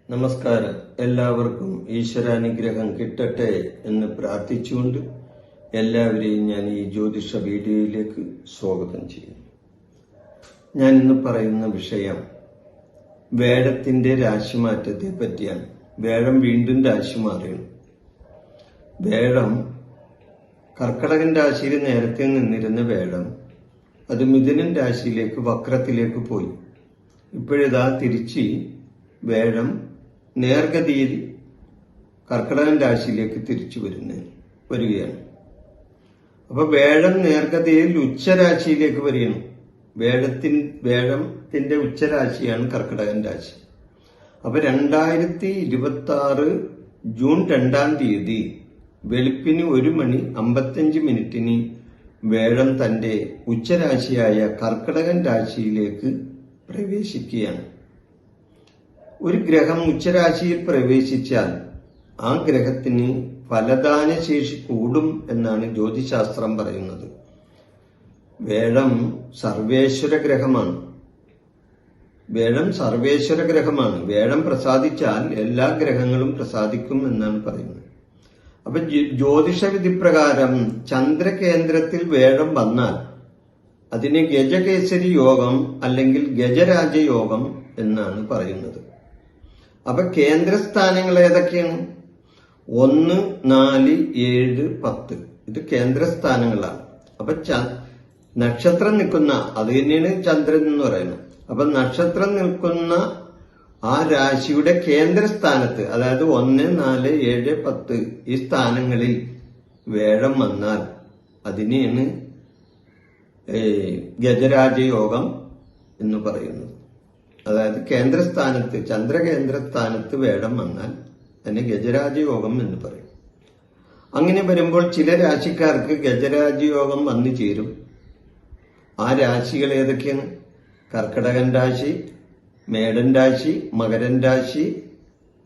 നമസ്കാരം. എല്ലാവർക്കും ഈശ്വരാനുഗ്രഹം കിട്ടട്ടെ എന്ന് പ്രാർത്ഥിച്ചുകൊണ്ട് എല്ലാവരെയും ഞാൻ ഈ ജ്യോതിഷ വീഡിയോയിലേക്ക് സ്വാഗതം ചെയ്യുന്നു. ഞാൻ ഇന്ന് പറയുന്ന വിഷയം വേഴത്തിന്റെ രാശിമാറ്റത്തെ പറ്റിയാണ്. വേഴം വീണ്ടും രാശി മാറുകയാണ്. വേഴം കർക്കടകൻ രാശിയിൽ നേരത്തെ നിന്നിരുന്ന വേഴം അത് മിഥുനൻ രാശിയിലേക്ക് വക്രത്തിലേക്ക് പോയി. ഇപ്പോഴിതാ തിരിച്ച് വേഴം നേർഗതിയിൽ കർക്കടകൻ രാശിയിലേക്ക് തിരിച്ചു വരികയാണ്. അപ്പൊ വേഴം നേർഗതിയിൽ ഉച്ചരാശിയിലേക്ക് വരികയാണ്. വേഴത്തിന്റെ ഉച്ചരാശിയാണ് കർക്കടകൻ രാശി. അപ്പൊ 2026 ജൂൺ 2-ാം തീയതി വെളുപ്പിന് 1:55 വേഴം തന്റെ ഉച്ചരാശിയായ കർക്കടകൻ രാശിയിലേക്ക് പ്രവേശിക്കുകയാണ്. ഒരു ഗ്രഹം ഉച്ചരാശിയിൽ പ്രവേശിച്ചാൽ ആ ഗ്രഹത്തിന് ഫലദാന ശേഷി കൂടും എന്നാണ് ജ്യോതിശാസ്ത്രം പറയുന്നത്. വേഴം സർവേശ്വര ഗ്രഹമാണ്. വേഴം പ്രസാദിച്ചാൽ എല്ലാ ഗ്രഹങ്ങളും പ്രസാദിക്കും എന്നാണ് പറയുന്നത്. അപ്പൊ ജ്യോതിഷ വിധി പ്രകാരം ചന്ദ്രകേന്ദ്രത്തിൽ വേഴം വന്നാൽ അതിനെ ഗജകേസരി യോഗം അല്ലെങ്കിൽ ഗജരാജയോഗം എന്നാണ് പറയുന്നത്. അപ്പൊ കേന്ദ്രസ്ഥാനങ്ങൾ ഏതൊക്കെയാണ്? 1, 4, 7, 10 ഇത് കേന്ദ്രസ്ഥാനങ്ങളാണ്. അപ്പൊ നക്ഷത്രം നിൽക്കുന്ന അത് തന്നെയാണ് ചന്ദ്രൻ എന്ന് പറയുന്നത്. അപ്പൊ നക്ഷത്രം നിൽക്കുന്ന ആ രാശിയുടെ കേന്ദ്രസ്ഥാനത്ത്, അതായത് 1, 4, 7, 10 ഈ സ്ഥാനങ്ങളിൽ വേഴം വന്നാൽ അതിനെയാണ് ഗജരാജയോഗം എന്ന് പറയുന്നത്. അതായത് കേന്ദ്രസ്ഥാനത്ത്, ചന്ദ്രകേന്ദ്രസ്ഥാനത്ത് വേഴം വന്നാൽ അതിനെ ഗജരാജയോഗം എന്ന് പറയും. അങ്ങനെ വരുമ്പോൾ ചില രാശിക്കാർക്ക് ഗജരാജയോഗം വന്നു ചേരും. ആ രാശികൾ ഏതൊക്കെയാണ്? കർക്കടകൻ രാശി, മേടൻ രാശി, മകരൻ രാശി,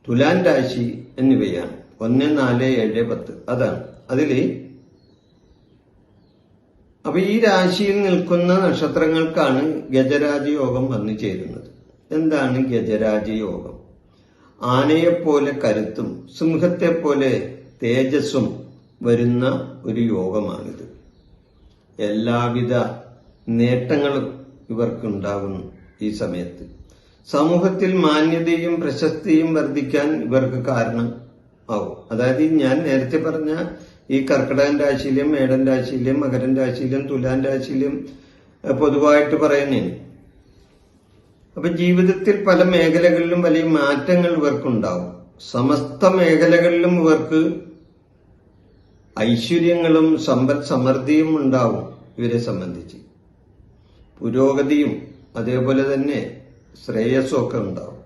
തുലാൻ രാശി എന്നിവയാണ്. 1, 4, 7, 10 അതാണ് അതില്. അപ്പൊ ഈ രാശിയിൽ നിൽക്കുന്ന നക്ഷത്രങ്ങൾക്കാണ് ഗജരാജയോഗം വന്നു ചേരുന്നത്. എന്താണ് ഗജരാജയോഗം? ആനയെപ്പോലെ കരുത്തും സിംഹത്തെപ്പോലെ തേജസ്സും വരുന്ന ഒരു യോഗമാണിത്. എല്ലാവിധ നേട്ടങ്ങളും ഇവർക്കുണ്ടാകുന്നു ഈ സമയത്ത്. സമൂഹത്തിൽ മാന്യതയും പ്രശസ്തിയും വർദ്ധിക്കാൻ ഇവർക്ക് കാരണം ആവും. അതായത് ഞാൻ നേരത്തെ പറഞ്ഞ ഈ കർക്കടകൻ രാശിയിലും മേടൻ രാശിയിലും മകരൻ രാശിയിലും തുലാൻ രാശിയിലും പൊതുവായിട്ട് പറയുന്നതാണ്. അപ്പൊ ജീവിതത്തിൽ പല മേഖലകളിലും വലിയ മാറ്റങ്ങൾ ഇവർക്കുണ്ടാവും. സമസ്ത മേഖലകളിലും ഇവർക്ക് ഐശ്വര്യങ്ങളും സമ്പൽ സമൃദ്ധിയും ഉണ്ടാവും. ഇവരെ സംബന്ധിച്ച് പുരോഗതിയും അതേപോലെ തന്നെ ശ്രേയസ്സും ഒക്കെ ഉണ്ടാവും.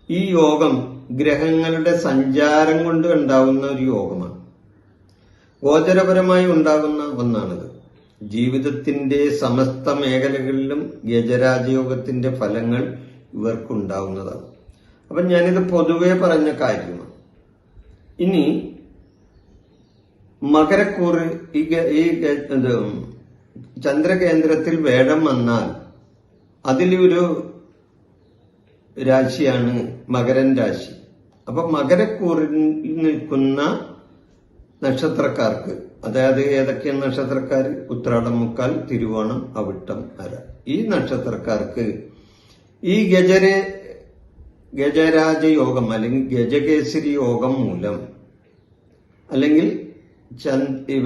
ഈ യോഗം ഗ്രഹങ്ങളുടെ സഞ്ചാരം കൊണ്ട് ഉണ്ടാകുന്ന ഒരു യോഗമാണ്. ഗോചരപരമായി ഉണ്ടാകുന്ന ഒന്നാണിത്. ജീവിതത്തിന്റെ സമസ്ത മേഖലകളിലും ഗജരാജയോഗത്തിന്റെ ഫലങ്ങൾ ഇവർക്കുണ്ടാവുന്നതാണ്. അപ്പൊ ഞാനിത് പൊതുവെ പറഞ്ഞ കാര്യമാണ്. ഇനി മകരക്കൂറ് ഈ ചന്ദ്രകേന്ദ്രത്തിൽ വേഴം വന്നാൽ അതിലൊരു രാശിയാണ് മകരൻ രാശി. അപ്പൊ മകരക്കൂറിൽ നിൽക്കുന്ന നക്ഷത്രക്കാർക്ക്, അതായത് ഏതൊക്കെയാണ് നക്ഷത്രക്കാർ? ഉത്രാടം, മുക്കാൽ, തിരുവോണം, അവിട്ടം, അര ഈ നക്ഷത്രക്കാർക്ക് ഈ ഗജരാജയോഗം അല്ലെങ്കിൽ ഗജകേസരി യോഗം മൂലം അല്ലെങ്കിൽ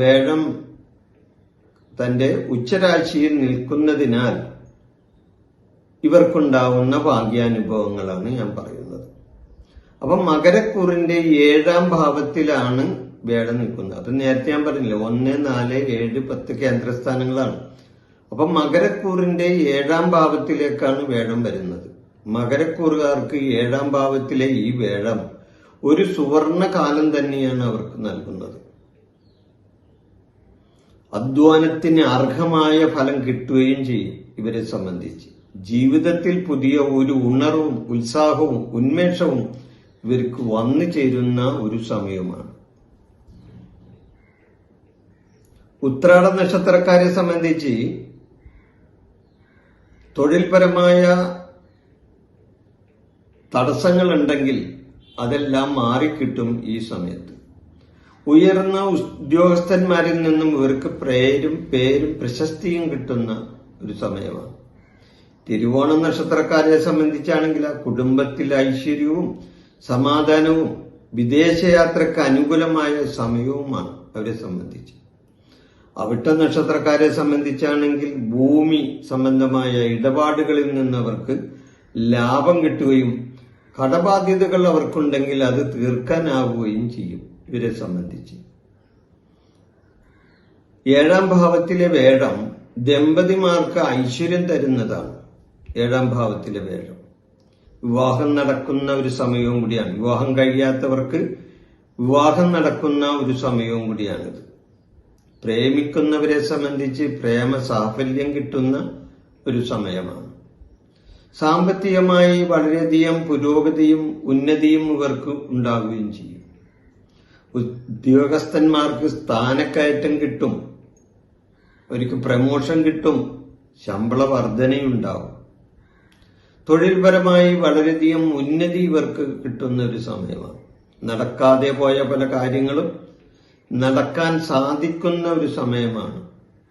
വേഴം തന്റെ ഉച്ചരാശിയിൽ നിൽക്കുന്നതിനാൽ ഇവർക്കുണ്ടാവുന്ന ഭാഗ്യാനുഭവങ്ങളാണ് ഞാൻ പറയുന്നത്. അപ്പൊ മകരക്കൂറിന്റെ 7-ാം ഭാവത്തിലാണ് വേഴം നിൽക്കുന്നത്. അപ്പൊ നേരത്തെ ഞാൻ പറഞ്ഞില്ല 1, 4, 7, 10 കേന്ദ്രസ്ഥാനങ്ങളാണ്. അപ്പൊ മകരക്കൂറിന്റെ 7-ാം ഭാവത്തിലേക്കാണ് വേഴം വരുന്നത്. മകരക്കൂറുകാർക്ക് 7-ാം ഭാവത്തിലെ ഈ വേഴം ഒരു സുവർണ കാലം തന്നെയാണ് അവർക്ക് നൽകുന്നത്. അധ്വാനത്തിന് അർഹമായ ഫലം കിട്ടുകയും ചെയ്യും. ഇവരെ സംബന്ധിച്ച് ജീവിതത്തിൽ പുതിയ ഒരു ഉണർവും ഉത്സാഹവും ഉന്മേഷവും ഇവർക്ക് വന്നു ചേരുന്ന ഒരു സമയമാണ്. ഉത്രാട നക്ഷത്രക്കാരെ സംബന്ധിച്ച് തൊഴിൽപരമായ തടസ്സങ്ങളുണ്ടെങ്കിൽ അതെല്ലാം മാറിക്കിട്ടും ഈ സമയത്ത്. ഉയർന്ന ഉദ്യോഗസ്ഥന്മാരിൽ നിന്നും ഇവർക്ക് പേരും പ്രശസ്തിയും കിട്ടുന്ന ഒരു സമയമാണ്. തിരുവോണം നക്ഷത്രക്കാരെ സംബന്ധിച്ചാണെങ്കിൽ ആ കുടുംബത്തിൽ ഐശ്വര്യവും സമാധാനവും വിദേശയാത്രക്ക് അനുകൂലമായ സമയവുമാണ് അവരെ സംബന്ധിച്ച്. അവിട്ട നക്ഷത്രക്കാരെ സംബന്ധിച്ചാണെങ്കിൽ ഭൂമി സംബന്ധമായ ഇടപാടുകളിൽ നിന്ന് അവർക്ക് ലാഭം കിട്ടുകയും കടബാധ്യതകൾ അവർക്കുണ്ടെങ്കിൽ അത് തീർക്കാനാവുകയും ചെയ്യും. ഇവരെ സംബന്ധിച്ച് 7ാം ഭാവത്തിലെ വേഴം ദമ്പതിമാർക്ക് ഐശ്വര്യം തരുന്നതാണ്. 7ാം ഭാവത്തിലെ വേഴം വിവാഹം നടക്കുന്ന ഒരു സമയവും കൂടിയാണ്. വിവാഹം കഴിയാത്തവർക്ക് വിവാഹം നടക്കുന്ന ഒരു സമയവും കൂടിയാണിത്. പ്രേമിക്കുന്നവരെ സംബന്ധിച്ച് പ്രേമ സാഫല്യം കിട്ടുന്ന ഒരു സമയമാണ്. സാമ്പത്തികമായി വളരെയധികം പുരോഗതിയും ഉന്നതിയും ഇവർക്ക് ഉണ്ടാവുകയും ചെയ്യും. ഉദ്യോഗസ്ഥന്മാർക്ക് സ്ഥാനക്കയറ്റം കിട്ടും, അവർക്ക് പ്രമോഷൻ കിട്ടും, ശമ്പള വർധനയുണ്ടാവും. തൊഴിൽപരമായി വളരെയധികം ഉന്നതി ഇവർക്ക് കിട്ടുന്ന ഒരു സമയമാണ്. നടക്കാതെ പോയ പല കാര്യങ്ങളും നടക്കാൻ സാധിക്കുന്ന ഒരു സമയമാണ്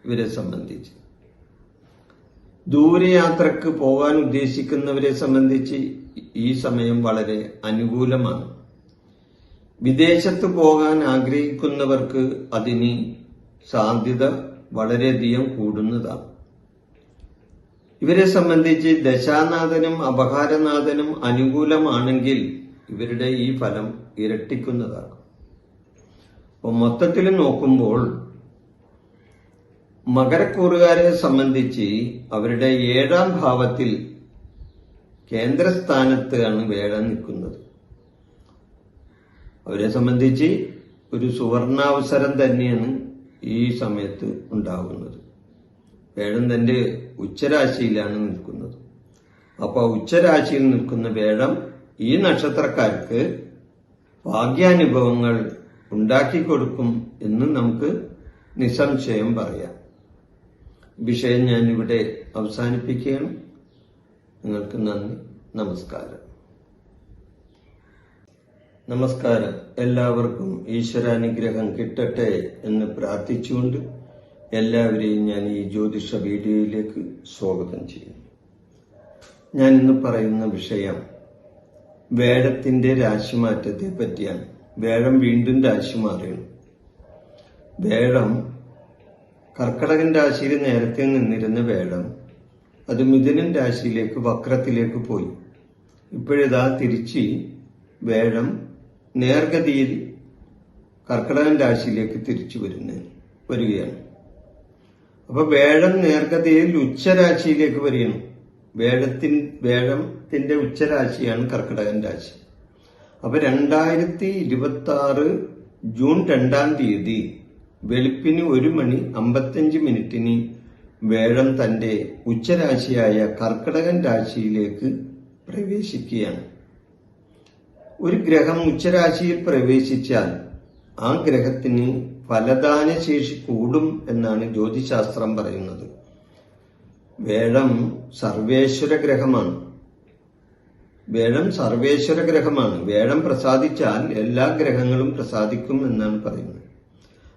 ഇവരെ സംബന്ധിച്ച്. ദൂരയാത്രക്ക് പോകാൻ ഉദ്ദേശിക്കുന്നവരെ സംബന്ധിച്ച് ഈ സമയം വളരെ അനുകൂലമാണ്. വിദേശത്ത് പോകാൻ ആഗ്രഹിക്കുന്നവർക്ക് അതിന് സാധ്യത വളരെയധികം കൂടുന്നതാണ്. ഇവരെ സംബന്ധിച്ച് ദശാനാഥനും അപഹാരനാഥനും അനുകൂലമാണെങ്കിൽ ഇവരുടെ ഈ ഫലം ഇരട്ടിക്കുന്നതാണ്. അപ്പോൾ മൊത്തത്തിൽ നോക്കുമ്പോൾ മകരക്കൂറുകാരെ സംബന്ധിച്ച് അവരുടെ 7ാം ഭാവത്തിൽ കേന്ദ്രസ്ഥാനത്താണ് വേഴം നിൽക്കുന്നത്. അവരെ സംബന്ധിച്ച് ഒരു സുവർണാവസരം തന്നെയാണ് ഈ സമയത്ത് ഉണ്ടാകുന്നത്. വേഴം തന്റെ ഉച്ചരാശിയിലാണ് നിൽക്കുന്നത്. അപ്പോൾ ഉച്ചരാശിയിൽ നിൽക്കുന്ന വേഴം ഈ നക്ഷത്രക്കാർക്ക് ഭാഗ്യാനുഭവങ്ങൾ ഉണ്ടാക്കിക്കൊടുക്കും എന്ന് നമുക്ക് നിസ്സംശയം പറയാം. വിഷയം ഞാനിവിടെ അവസാനിപ്പിക്കുകയാണ്. നിങ്ങൾക്ക് നന്ദി, നമസ്കാരം. നമസ്കാരം. എല്ലാവർക്കും ഈശ്വരാനുഗ്രഹം കിട്ടട്ടെ എന്ന് പ്രാർത്ഥിച്ചുകൊണ്ട് എല്ലാവരെയും ഞാൻ ഈ ജ്യോതിഷ വീഡിയോയിലേക്ക് സ്വാഗതം ചെയ്യുന്നു. ഞാൻ ഇന്ന് പറയുന്ന വിഷയം വേഴത്തിന്റെ രാശിമാറ്റത്തെ പറ്റിയാണ്. വേഴം വീണ്ടും രാശി മാറുകയാണ്. വേഴം കർക്കടകൻ രാശിയിൽ നേരത്തെ നിന്നിരുന്ന വേഴം അത് മിഥുനൻ രാശിയിലേക്ക് വക്രത്തിലേക്ക് പോയി. ഇപ്പോഴിതാ തിരിച്ച് വേഴം നേർഗതിയിൽ കർക്കടകൻ രാശിയിലേക്ക് തിരിച്ചു വരികയാണ്. അപ്പൊ വേഴം നേർഗതിയിൽ ഉച്ചരാശിയിലേക്ക് വരികയാണ്. വേഴത്തിന്റെ ഉച്ചരാശിയാണ് കർക്കടകൻ രാശി. അപ്പൊ 2026 ജൂൺ 2-ാം തീയതി വെളുപ്പിന് 1:55 വേഴം തന്റെ ഉച്ചരാശിയായ കർക്കടകൻ രാശിയിലേക്ക് പ്രവേശിക്കുകയാണ്. ഒരു ഗ്രഹം ഉച്ചരാശിയിൽ പ്രവേശിച്ചാൽ ആ ഗ്രഹത്തിന് ഫലദാനശേഷി കൂടും എന്നാണ് ജ്യോതിശാസ്ത്രം പറയുന്നത്. വേഴം സർവേശ്വര ഗ്രഹമാണ്. വേഴം പ്രസാദിച്ചാൽ എല്ലാ ഗ്രഹങ്ങളും പ്രസാദിക്കും എന്നാണ് പറയുന്നത്.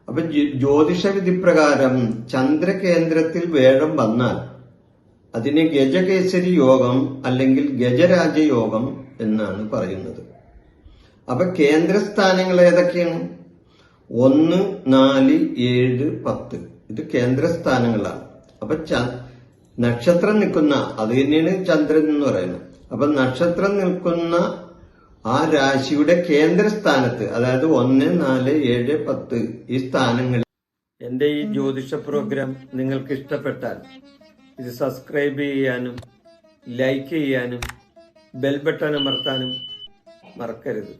അപ്പൊ ജ്യോതിഷ വിധി പ്രകാരം ചന്ദ്രകേന്ദ്രത്തിൽ വേഴം വന്നാൽ അതിനെ ഗജകേസരി യോഗം അല്ലെങ്കിൽ ഗജരാജയോഗം എന്നാണ് പറയുന്നത്. അപ്പൊ കേന്ദ്രസ്ഥാനങ്ങൾ ഏതൊക്കെയാണ്? 1, 4, 7, 10 ഇത് കേന്ദ്രസ്ഥാനങ്ങളാണ്. അപ്പൊ നക്ഷത്രം നിൽക്കുന്ന അത് തന്നെയാണ് ചന്ദ്രൻ എന്ന് പറയുന്നത്. അപ്പൊ നക്ഷത്രം നിൽക്കുന്ന ആ രാശിയുടെ കേന്ദ്രസ്ഥാനത്ത്, അതായത് 1, 4, 7, 10 ഈ സ്ഥാനങ്ങളിൽ എന്റെ ഈ ജ്യോതിഷ പ്രോഗ്രാം നിങ്ങൾക്ക് ഇഷ്ടപ്പെട്ടാൽ ഇത് സബ്സ്ക്രൈബ് ചെയ്യാനും ലൈക്ക് ചെയ്യാനും ബെൽ ബട്ടൺ അമർത്താനും മറക്കരുത്.